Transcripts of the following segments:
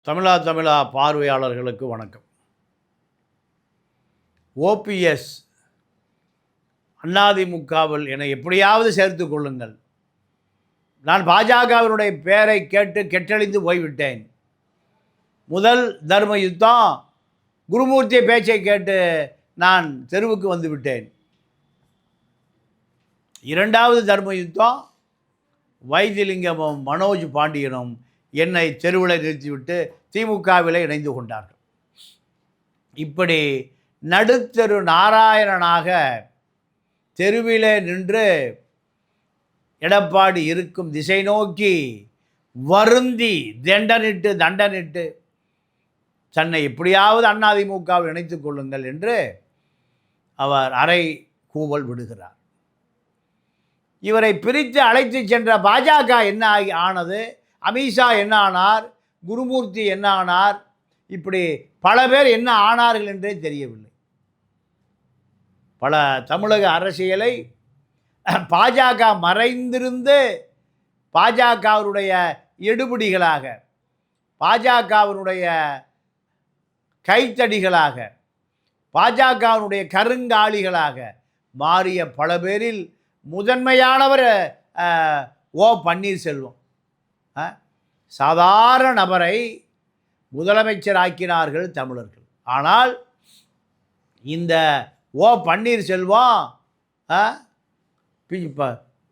தமிழா பார்வையாளர்களுக்கு வணக்கம். ஓபிஎஸ் அதிமுகவில் என்னை எப்படியாவது சேர்த்து கொள்ளுங்கள். நான் பாஜகவினுடைய பெயரை கேட்டு கெட்டழிந்து போய்விட்டேன். முதல் தர்ம யுத்தம் குருமூர்த்தி பேச்சை கேட்டு நான் தெருவுக்கு வந்து விட்டேன். இரண்டாவது தர்ம யுத்தம் வைத்திலிங்கமும் மனோஜ் பாண்டியனும் என்னை தெருவில் நிறுத்திவிட்டு திமுகவில் இணைந்து கொண்டார்கள். இப்படி நடுத்தெரு நாராயணனாக தெருவிலே நின்று எடப்பாடி இருக்கும் திசை நோக்கி வருந்தி தண்டனிட்டு தன்னை எப்படியாவது அதிமுகவில் இணைத்துக் கொள்ளுங்கள் என்று அவர் அரை கூவல் விடுகிறார். இவரை பிரித்து அழைத்து சென்ற பாஜக என்ன ஆனது, அமித்ஷா என்ன ஆனார், குருமூர்த்தி என்ன ஆனார், இப்படி பல பேர் என்ன ஆனார்கள் என்றே தெரியவில்லை. பல தமிழக அரசியலை பாஜக மறைந்திருந்து பாஜகவினுடைய எடுபிடிகளாக, பாஜகவினுடைய கைத்தடிகளாக, பாஜகவினுடைய கருங்காலிகளாக மாறிய பல பேரில் முதன்மையானவர் ஓ பன்னீர்செல்வம். சாதாரண நபரை முதலமைச்சராக்கினார்கள் தமிழர்கள். ஆனால் இந்த ஓ பன்னீர்செல்வம்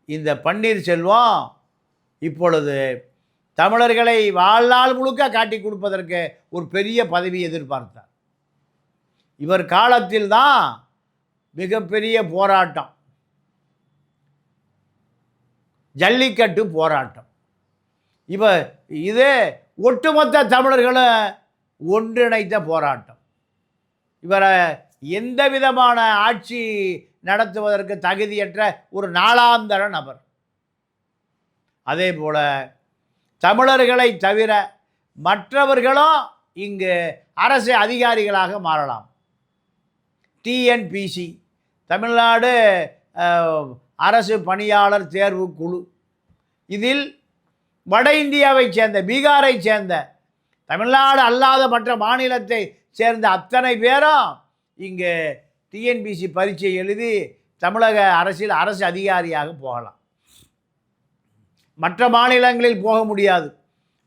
இந்த பன்னீர்செல்வம் இப்பொழுது தமிழர்களை வாழ்நாள் முழுக்க காட்டி கொடுப்பதற்கு ஒரு பெரிய பதவி எதிர்பார்த்தார். இவர் காலத்தில் தான் மிகப்பெரிய போராட்டம், ஜல்லிக்கட்டு போராட்டம். இது ஒட்டுமொத்த தமிழர்களும் ஒன்றிணைத்த போராட்டம். இவரை எந்த விதமான ஆட்சி நடத்துவதற்கு தகுதியற்ற ஒரு நாளாந்தர நபர். அதே போல தமிழர்களை தவிர மற்றவர்களும் இங்கு அரசு அதிகாரிகளாக மாறலாம். டிஎன்பிசி, தமிழ்நாடு அரசு பணியாளர் தேர்வு குழு, இதில் வட இந்தியாவை சேர்ந்த, பீகாரை சேர்ந்த, தமிழ்நாடு அல்லாத மற்ற மாநிலத்தை சேர்ந்த அத்தனை பேரும் இங்கே டிஎன்பிசி பரீட்சை எழுதி தமிழக அரசில் அரசு அதிகாரியாக போகலாம். மற்ற மாநிலங்களில் போக முடியாது.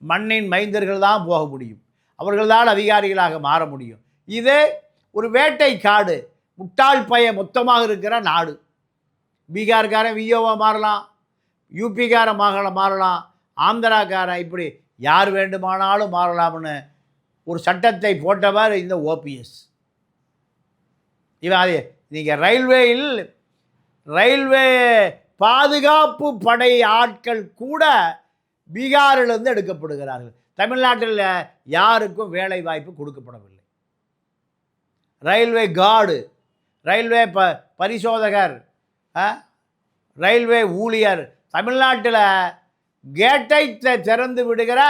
மண்ணின் மைந்தர்கள் தான் போக முடியும். அவர்கள்தான் அதிகாரிகளாக மாற முடியும். இது ஒரு வேட்டை காடு, முட்டாள் பய மொத்தமாக இருக்கிற நாடு. பீகார்காரன் விஓவாக மாறலாம், யூபிக்காரன் மாறலாம், ஆந்திராக்காரன், இப்படி யார் வேண்டுமானாலும் மாறலாம்னு ஒரு சட்டத்தை போட்டவர் இந்த ஓபிஎஸ். இவன் நீங்கள் ரயில்வே பாதுகாப்பு படை ஆட்கள் கூட பீகாரிலிருந்து எடுக்கப்படுகிறார்கள். தமிழ்நாட்டில் யாருக்கும் வேலை வாய்ப்பு கொடுக்கப்படவில்லை. ரயில்வே கார்டு, ரயில்வே பரிசோதகர், ரயில்வே ஊழியர், தமிழ்நாட்டில் கேட்டை திறந்து விடுகிற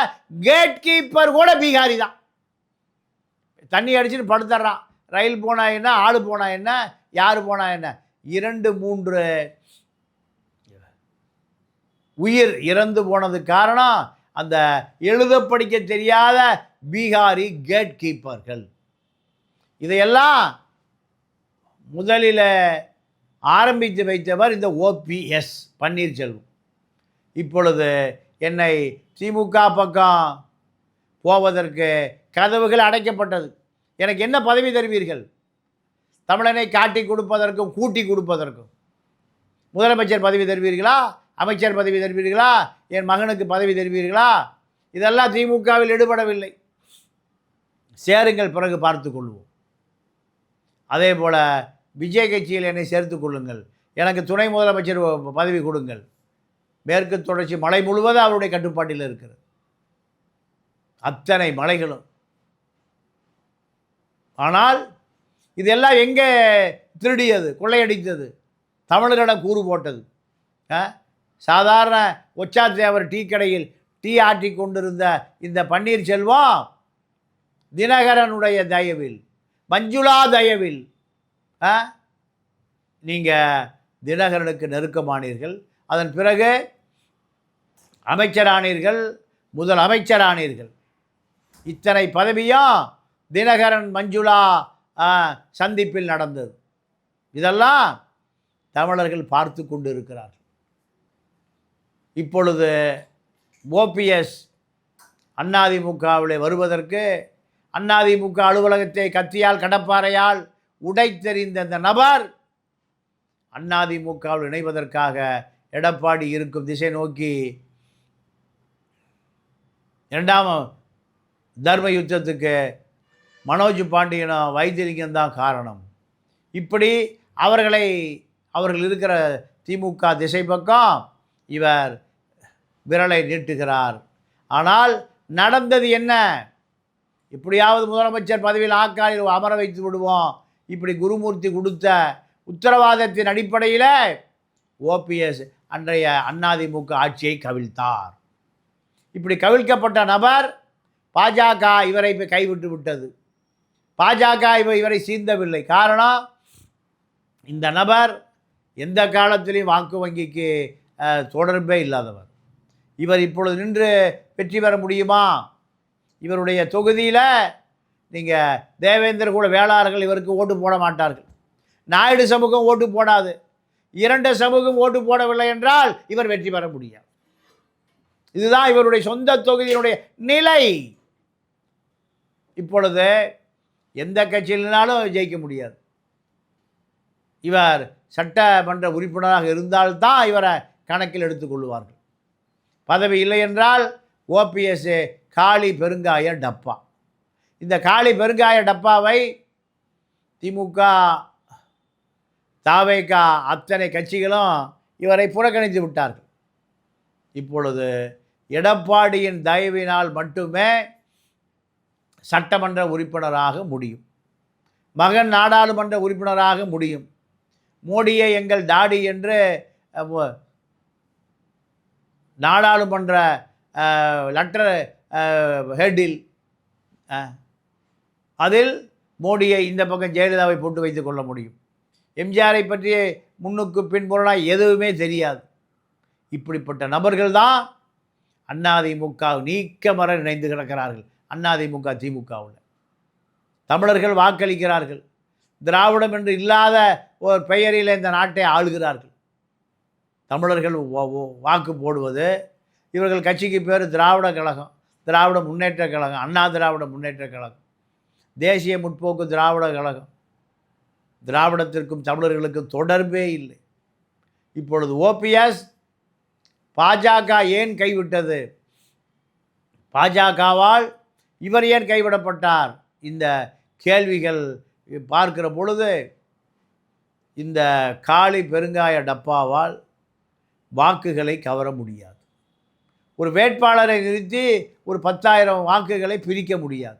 கேட் கீப்பர் கூட பீகாரி தான். தண்ணி அடிச்சுட்டு படுத்துறான். ரயில் போனால் என்ன, ஆள் போனால் என்ன, யார் போனால் என்ன, 2-3 உயிர் இறந்து போனது காரணம் அந்த எழுத படிக்க தெரியாத பீகாரி கேட் கீப்பர்கள். இதையெல்லாம் முதலில் ஆரம்பித்து வைத்தவர் இந்த ஓபிஎஸ் பன்னீர்செல்வம். இப்பொழுது என்னை திமுக பக்கம் போவதற்கு கதவுகள் அடைக்கப்பட்டது. எனக்கு என்ன பதவி தருவீர்கள்? தமிழனை காட்டி கொடுப்பதற்கும் கூட்டி கொடுப்பதற்கும் முதலமைச்சர் பதவி தருவீர்களா, அமைச்சர் பதவி தருவீர்களா, என் மகனுக்கு பதவி தருவீர்களா? இதெல்லாம் திமுகவில் ஈடுபடவில்லை. சேருங்கள், பிறகு பார்த்து கொள்வோம். அதே போல் விஜய் கட்சியில் என்னை சேர்த்து கொள்ளுங்கள், எனக்கு துணை முதலமைச்சர் பதவி கொடுங்கள். மேற்கு தொடர்ச்சி மலை முழுவதும் அவருடைய கட்டுப்பாட்டில் இருக்கிறது. அத்தனை மலைகளும். ஆனால் இதெல்லாம் எங்கே திருடியது, கொள்ளையடித்தது, தமிழர்களிடம் கூறு போட்டது. சாதாரண ஒச்சாத்தேவர் டீ கடையில் டீ ஆற்றி கொண்டிருந்த இந்த பன்னீர்செல்வம் தினகரனுடைய தயவில், மஞ்சுளா தயவில் நீங்கள் தினகரனுக்கு நெருக்கமானீர்கள். அதன் பிறகு அமைச்சரானீர்கள், முதலமைச்சரானீர்கள். இத்தனை பதவியும் தினகரன் மஞ்சுளா சந்திப்பில் நடந்தது. இதெல்லாம் தமிழர்கள் பார்த்து கொண்டு இருக்கிறார்கள். இப்பொழுது ஓபிஎஸ் அதிமுகவிலே வருவதற்கு அதிமுக அலுவலகத்தை கத்தியால் கடப்பாறையால் உடைத்தெறிந்த அந்த நபர் அதிமுகவில் இணைவதற்காக எடப்பாடி இருக்கும் திசை நோக்கி இரண்டாம் தர்ம யுத்தத்துக்கு மனோஜ் பாண்டியனும் வைத்திலிங்கம் தான் காரணம். இப்படி அவர்கள் இருக்கிற திமுக திசை பக்கம் இவர் விரலை நீட்டுகிறார். ஆனால் நடந்தது என்ன? இப்படியாவது முதலமைச்சர் பதவியில் ஆக்காளில் அமர வைத்து விடுவோம், இப்படி குருமூர்த்தி கொடுத்த உத்தரவாதத்தின் அடிப்படையில் ஓபிஎஸ் அன்றைய அதிமுக ஆட்சியை கவிழ்த்தார். இப்படி கவிழ்க்கப்பட்ட நபர் பாஜக இவரை கைவிட்டு விட்டது. பாஜக இவரை சீர்ந்தவில்லை. காரணம், இந்த நபர் எந்த காலத்திலையும் வாக்கு வங்கிக்கு தொடர்பே இல்லாதவர். இவர் இப்பொழுது நின்று வெற்றி பெற முடியுமா? இவருடைய தொகுதியில் நீங்கள் தேவேந்திர குல வேளாளர்கள் இவருக்கு ஓட்டு போட மாட்டார்கள். நாயுடு சமூகம் ஓட்டு போடாது. 2 சமூகம் ஓட்டு போடவில்லை என்றால் இவர் வெற்றி பெற முடியாது. இதுதான் இவருடைய சொந்த தொகுதியினுடைய நிலை. இப்பொழுது எந்த கட்சியினாலும் ஜெயிக்க முடியாது. இவர் சட்டமன்ற உறுப்பினராக இருந்தால்தான் இவரை கணக்கில் எடுத்துக்கொள்வார்கள். பதவி இல்லை என்றால் ஓபிஎஸ் காளி பெருங்காய டப்பா. இந்த காளி பெருங்காய டப்பாவை திமுக தாவேகா அத்தனை கட்சிகளும் இவரை புறக்கணித்து விட்டார்கள். இப்பொழுது எடப்பாடியின் தயவினால் மட்டுமே சட்டமன்ற உறுப்பினராக முடியும், மகன் நாடாளுமன்ற உறுப்பினராக முடியும். மோடியை எங்கள் டாடி என்று நாடாளுமன்ற லெட்டர் ஹெட்டில் அதில் மோடியை இந்த பக்கம் ஜெயலலிதாவை போட்டு வைத்துக் கொள்ள முடியும். எம்ஜிஆரை பற்றிய முன்னுக்கு பின்புறனாக எதுவுமே தெரியாது. இப்படிப்பட்ட நபர்கள் தான் அதிமுக நீக்கமர இணைந்து கிடக்கிறார்கள். அதிமுக திமுகவில் தமிழர்கள் வாக்களிக்கிறார்கள். திராவிடம் என்று இல்லாத ஒரு பெயரில் இந்த நாட்டை ஆளுகிறார்கள். தமிழர்கள் வாக்கு போடுவது, இவர்கள் கட்சிக்கு பேர் திராவிட கழகம், திராவிட முன்னேற்ற கழகம், அண்ணா திராவிட முன்னேற்ற கழகம், தேசிய முற்போக்கு திராவிட கழகம். திராவிடத்திற்கும் தமிழர்களுக்கும் தொடர்பே இல்லை. இப்பொழுது ஓபிஎஸ் பாஜக ஏன் கைவிட்டது? பாஜகவால் இவர் ஏன் கைவிடப்பட்டார்? இந்த கேள்விகள் பார்க்கிற பொழுது இந்த காளி பெருங்காய டப்பாவால் வாக்குகளை கவர முடியாது. ஒரு வேட்பாளரை நிறுத்தி ஒரு 10,000 வாக்குகளை பிரிக்க முடியாது.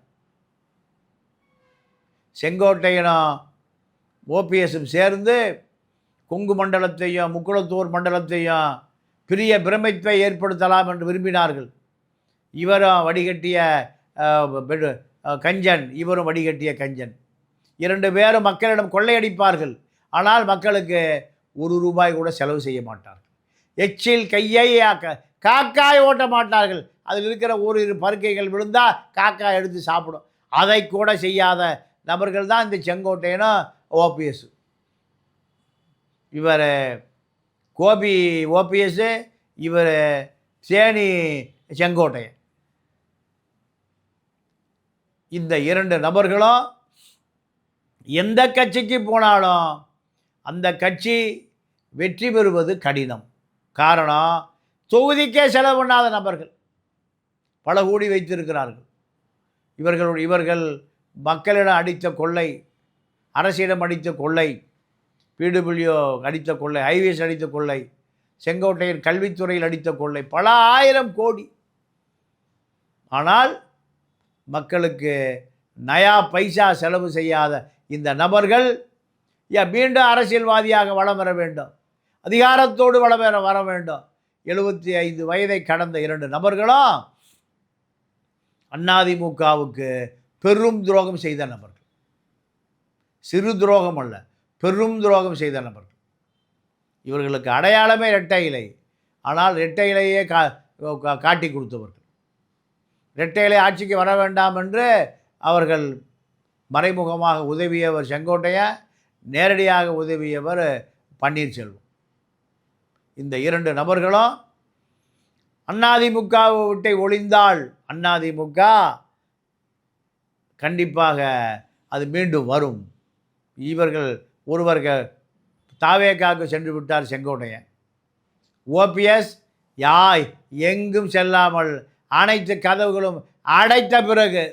செங்கோட்டையனும் ஓபிஎஸும் சேர்ந்து கொங்கு மண்டலத்தையும் முக்குளத்தூர் மண்டலத்தையும் பெரிய பிரமிப்பை ஏற்படுத்தலாம் என்று விரும்பினார்கள். இவரும் வடிகட்டிய கஞ்சன், இவரும் வடிகட்டிய கஞ்சன். 2 பேரும் மக்களிடம் கொள்ளையடிப்பார்கள். ஆனால் மக்களுக்கு ₹1 கூட செலவு செய்ய மாட்டார்கள். எச்சில் கையை காக்காய் ஓட்ட மாட்டார்கள். அதில் இருக்கிற ஓரிரு பருக்கைகள் விழுந்தால் காக்காய் எடுத்து சாப்பிடும். அதை கூட செய்யாத நபர்கள் தான் இந்த செங்கோட்டையனும் ஓபிஎஸ். இவர் கோபி ஓபிஎஸ், இவர் தேனி செங்கோட்டையன். இந்த 2 நபர்களும் எந்த கட்சிக்கு போனாலும் அந்த கட்சி வெற்றி பெறுவது கடினம். காரணம், தொகுதிக்கே செலவு பண்ணாத நபர்கள் பல கோடி வைத்திருக்கிறார்கள். இவர்கள் மக்களிடம் அடித்த கொள்ளை, அரசிடம் அடித்த கொள்ளை, பிடபிள்யூ அடித்த கொள்ளை, ஐவிஎஸ் அடித்த கொள்ளை, செங்கோட்டையன் கல்வித்துறையில் அடித்த கொள்ளை பல 1000 கோடி. ஆனால் மக்களுக்கு நயா பைசா செலவு செய்யாத இந்த நபர்கள் மீண்டும் அரசியல்வாதியாக வளம் வர வேண்டும், அதிகாரத்தோடு வர வேண்டும். 75 வயதை கடந்த 2 நபர்களும் அதிமுகவுக்கு பெரும் துரோகம் செய்த நபர்கள். சிறு துரோகம் அல்ல, பெரும் துரோகம் செய்த நபர்கள். இவர்களுக்கு அடையாளமே இரட்டை இலை. ஆனால் இரட்டை இலையே காட்டி கொடுத்தவர்கள். இரட்டையிலை ஆட்சிக்கு வர வேண்டாம் என்று அவர்கள் மறைமுகமாக உதவியவர் செங்கோட்டையன், நேரடியாக உதவியவர் பன்னீர்செல்வம். இந்த 2 நபர்களும் அதிமுகவை விட்டு ஒழிந்தால் அதிமுக கண்டிப்பாக அது மீண்டும் வரும். இவர்கள் ஒருவர்கள் தாவேகாவுக்கு சென்று விட்டார் செங்கோட்டையன். ஓபிஎஸ் எங்கும் செல்லாமல் அனைத்து கதவுகளும் அடைத்த பிறகு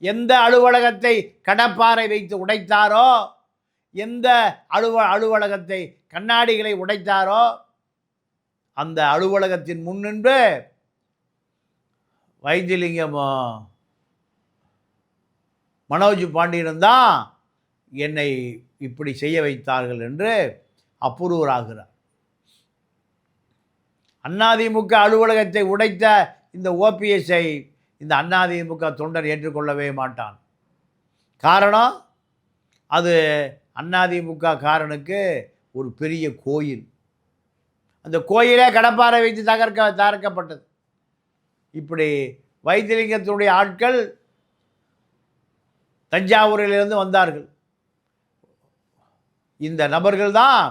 எந்த அலுவலகத்தை கடப்பாரை வைத்து உடைத்தாரோ, எந்த அலுவலகத்தை கண்ணாடிகளை உடைத்தாரோ, அந்த அலுவலகத்தின் முன்னின்று வைத்திலிங்கமும் மனோஜ் பாண்டியனும் தான் என்னை இப்படி செய்ய வைத்தார்கள் என்று அப்ரூவராகிறார். அதிமுக அலுவலகத்தை உடைத்த இந்த ஓபிஎஸ்ஐ இந்த அதிமுக தொண்டர் ஏற்றுக்கொள்ளவே மாட்டான். காரணம், அது அதிமுக காரனுக்கு ஒரு பெரிய கோயில். அந்த கோயிலே கடப்பாறை வைத்து தகர்க்கப்பட்டது. இப்படி வைத்திலிங்கத்தினுடைய ஆட்கள் தஞ்சாவூரிலிருந்து வந்தார்கள். இந்த நபர்கள் தான்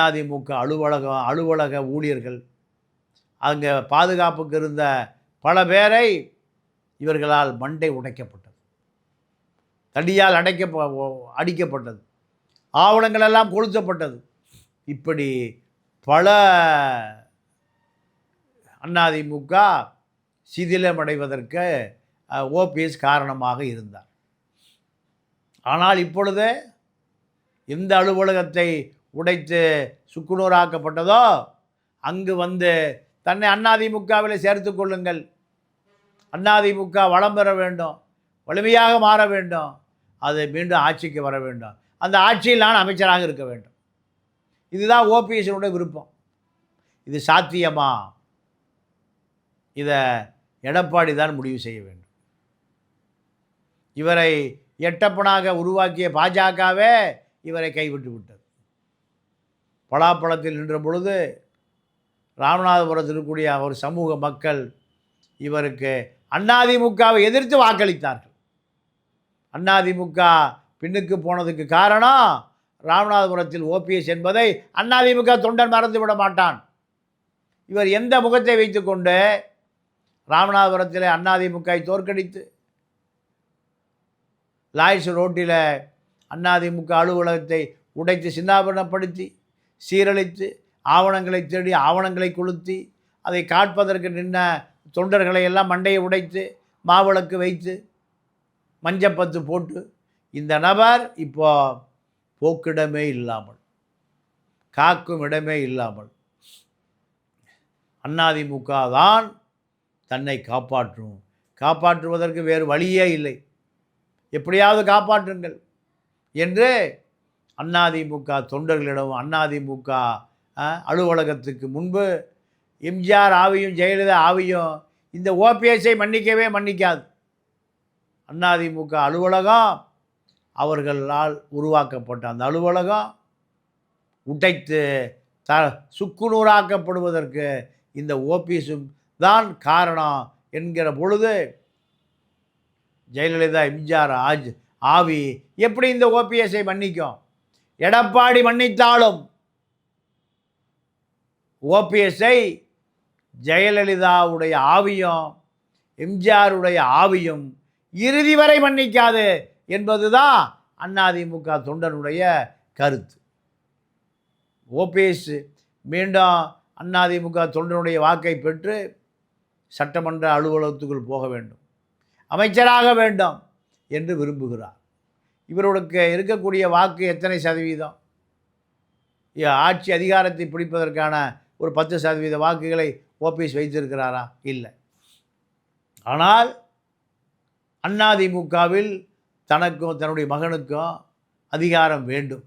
அதிமுக அலுவலக ஊழியர்கள். அங்கே பாதுகாப்புக்கு இருந்த பல பேரை இவர்களால் மண்டை உடைக்கப்பட்டது, தடியால் அடிக்கப்பட்டது, ஆவணங்கள் எல்லாம் கொளுத்தப்பட்டது. இப்படி பல அதிமுக சிதிலமடைவதற்கு ஓபிஎஸ் காரணமாக இருந்தார். ஆனால் இப்பொழுது எந்த அலுவலகத்தை உடைத்து சுக்குநூறாக்கப்பட்டதோ அங்கு வந்து தன்னை அதிமுகவில் சேர்த்து கொள்ளுங்கள், அதிமுக வளம் பெற வேண்டும், வலிமையாக மாற வேண்டும், அது மீண்டும் ஆட்சிக்கு வர வேண்டும், அந்த ஆட்சியில் நான் அமைச்சராக இருக்க வேண்டும். இதுதான் ஓபிஎஸ்னுடைய விருப்பம். இது சாத்தியமா? இதை எடப்பாடி தான் முடிவு செய்ய வேண்டும். இவரை எட்டப்பனாக உருவாக்கிய பாஜகவே இவரை கைவிட்டு விட்டது. பலாப்பழத்தில் நின்ற பொழுது ராமநாதபுரத்தில் இருக்கக்கூடிய ஒரு சமூக மக்கள் இவருக்கு அதிமுகவை எதிர்த்து வாக்களித்தார்கள். அதிமுக பின்னுக்கு போனதுக்கு காரணம் ராமநாதபுரத்தில் ஓபிஎஸ் என்பதை அதிமுக தொண்டன் மறந்துவிட மாட்டான். இவர் எந்த முகத்தை வைத்துக்கொண்டு ராமநாதபுரத்தில் அதிமுகவை தோற்கடித்து லாய்ஸ் ரோட்டில் அதிமுக அலுவலகத்தை உடைத்து சின்னாபரணப்படுத்தி சீரழித்து ஆவணங்களை தேடி ஆவணங்களை கொளுத்தி அதை காட்பதற்கு நின்ற தொண்டர்களை எல்லாம் மண்டையை உடைத்து மாவிளக்கு வைத்து மஞ்சப்பத்து போட்டு இந்த நபர் இப்போ போக்கிடமே இல்லாமல், காக்கும் இடமே இல்லாமல் அதிமுக தான் தன்னை காப்பாற்றுவதற்கு வேறு வழியே இல்லை, எப்படியாவது காப்பாற்றுங்கள் என்று அதிமுக தொண்டர்களிடம் அதிமுக அலுவலகத்துக்கு முன்பு எம்ஜிஆர் ஆவியும் ஜெயலலிதா ஆவியும் இந்த ஓபிஎஸ்ஐ மன்னிக்கவே மன்னிக்காது. அதிமுக அலுவலகம் அவர்களால் உருவாக்கப்பட்ட அந்த அலுவலகம் உடைத்து சுக்குநூறாக்கப்படுவதற்கு இந்த ஓபிஎஸும் தான் காரணம் என்கிற பொழுது ஜெயலலிதா எம்ஜிஆர் ஆவி எப்படி இந்த ஓபிஎஸ்ஐ மன்னிக்கும்? எடப்பாடி மன்னித்தாலும் ஓபிஎஸ்ஐ ஜெயலலிதாவுடைய ஆவியும் எம்ஜிஆருடைய ஆவியும் இறுதி வரை மன்னிக்காது என்பதுதான் அதிமுக தொண்டனுடைய கருத்து. ஓபிஎஸ் மீண்டும் அதிமுக தொண்டனுடைய வாக்கை பெற்று சட்டமன்ற அலுவலகத்துக்குள் போக வேண்டும், அமைச்சராக வேண்டும் என்று விரும்புகிறார். இவர்களுக்கு இருக்கக்கூடிய வாக்கு எத்தனை சதவீதம்? ஆட்சி அதிகாரத்தை பிடிப்பதற்கான ஒரு 10% வாக்குகளை ஓபிஎஸ் வைத்திருக்கிறாரா? இல்லை. ஆனால் அதிமுகவில் தனக்கும் தன்னுடைய மகனுக்கும் அதிகாரம் வேண்டும்.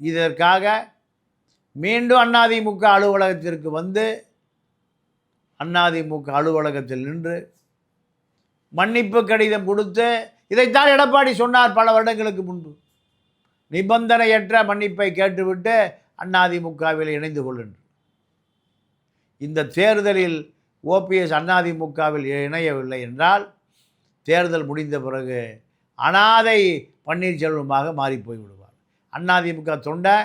இதற்காக மீண்டும் அதிமுக அலுவலகத்திற்கு வந்து அதிமுக அலுவலகத்தில் நின்று மன்னிப்பு கடிதம் கொடுத்து, இதைத்தான் எடப்பாடி சொன்னார் பல வருடங்களுக்கு முன்பு, நிபந்தனையற்ற மன்னிப்பை கேட்டுவிட்டு அதிமுகவில் இணைந்து கொள்ளுங்கள். இந்த தேர்தலில் ஓபிஎஸ் அதிமுகவில் இணையவில்லை என்றால் தேர்தல் முடிந்த பிறகு அனாதை பன்னீர்செல்வமாக மாறி போய்விடுவார். அதிமுக தொண்டை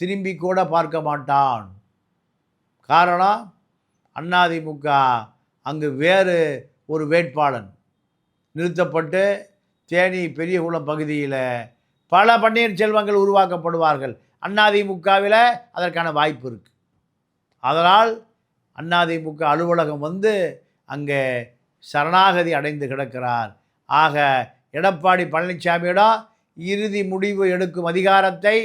திரும்பி கூட பார்க்க மாட்டான். காரணம், அதிமுக அங்கு வேறு ஒரு வேட்பாளன் நிறுத்தப்பட்டு தேனி பெரியகுளம் பகுதியில் பல பன்னீர்செல்வங்கள் உருவாக்கப்படுவார்கள். அதிமுகவில் அதற்கான வாய்ப்பு இருக்குது. அதனால் அதிமுக அலுவலகம் வந்து அங்கே சரணாகதி அடைந்து கிடக்கிறார். ஆக எடப்பாடி பழனிசாமியிடம் இறுதி முடிவு எடுக்கும் அதிகாரத்தை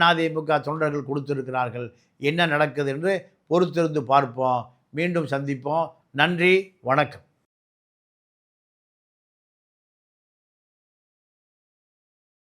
அதிமுக தொண்டர்கள் கொடுத்திருக்கிறார்கள். என்ன நடக்குது என்று பொறுத்திருந்து பார்ப்போம். மீண்டும் சந்திப்போம். நன்றி, வணக்கம்.